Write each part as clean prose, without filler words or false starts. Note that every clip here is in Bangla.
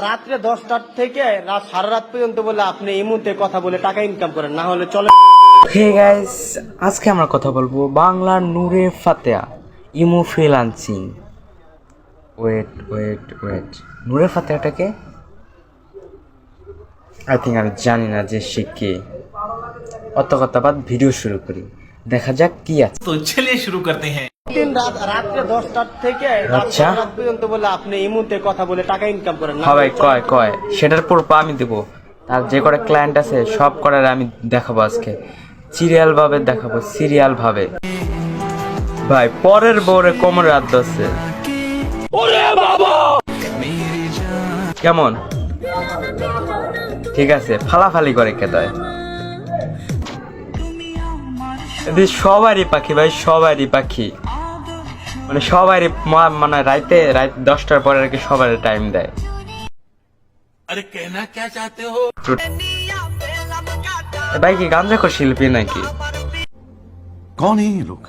রাত্রে 10টার থেকে রাত সারা রাত পর্যন্ত বলে আপনি ইমুতে কথা বলে টাকা ইনকাম করেন, না হলে চলে। হে গাইস, আজকে আমরা কথা বলবো বাংলার নূরে ফাতেহা ইমু ফ্রিল্যান্সিং। ওয়েট নূরে ফাতেহাটাকে আই থিঙ্ক আমি জানি না যে সে কে। অত কথা বাদ, ভিডিও শুরু করি, দেখা যাক কি আছে। তো চলিয়ে শুরু করতে হ্যাঁ। রাত্রে 10টার থেকে রাত আচ্ছা। সারা রাত পর্যন্ত বলে আপনি ইমুতে কথা বলে টাকা ইনকাম করেন, না সবাই হলে কয় সেটার পর আমি দেবো। তার যে কটা ক্লায়েন্ট আছে সব কটার আমি দেখাবো আজকে, সিরিয়াল ভাবে দেখাবো, সিরিয়াল ভাবে। ভাই পরের বউরে কোমরে হাত ধরছে, কেমন? ঠিক আছে, ফালাফালি করে খেতয়। সবারই পাখি ভাই, সবারই পাখি, মানে সবারই মানে রাত 10টার পরে আর কি সবারই টাইম দেয়। अरे कहना क्या चाहते हो? ভাই কি গাঞ্জাখোর শিল্পী নাকি? कौन है ये लोग?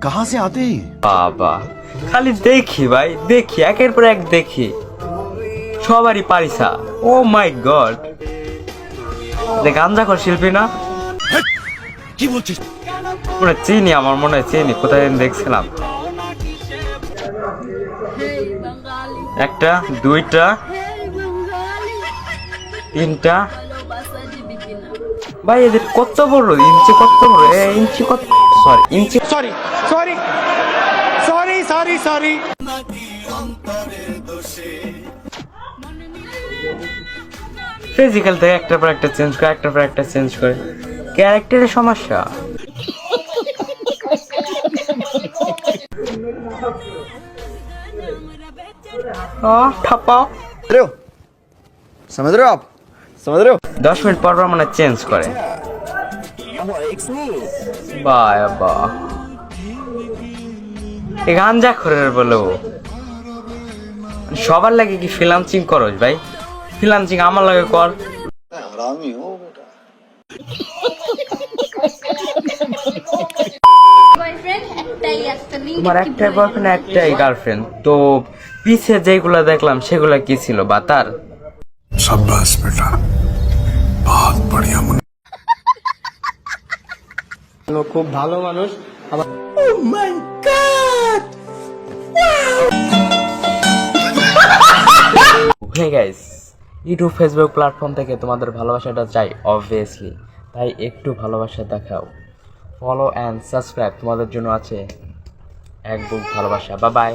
कहां से आते हैं? বাবা, খালি দেখি ভাই, দেখি একের পর এক দেখি, সবারই পারিসা। ও মাই গড, গাঞ্জাখোর শিল্পী না? কি বলছিস? মনে হয় চিনি, আমার মনে হয় চিনি, কোথায় যেন দেখছিলাম। একটা, দুইটা, তিনটা। ভাই এদের কত বড় ইঞ্চি, কত বড় ইঞ্চি, কত ইঞ্চি। সরি। ফিজিক্যাল থেকে একটার পর একটা চেঞ্জ করে, একটার পর একটা চেঞ্জ করে, ক্যারেক্টারের সমস্যা। ঠাপা समझ रहे हो आप? समझ रहे हो? 10 মিনিট পর মানে চেঞ্জ করে। বাবা, এই গাঞ্জাখোরের বলো সবার লাগে কি ফ্রিল্যান্সিং করস ভাই? ফ্রিল্যান্সিং আমার লাগে কর। তোমার একটাই বয়ফ্রেন্ড, একটাই গার্লফ্রেন্ড, তো পিছে যেগুলা দেখলাম সেগুলা কি ছিল বাতার? शाबाश बेटा, बहुत बढ़िया। খুব ভালো মানুষ। Hey guys, YouTube Facebook platform থেকে তোমাদের ভালোবাসাটা চাই অবভিয়াসলি, তাই একটু ভালোবাসা দেখাও। ফলো অ্যান্ড সাবস্ক্রাইব তোমাদের জন্য আছে এক বুক ভালোবাসা। Bye bye.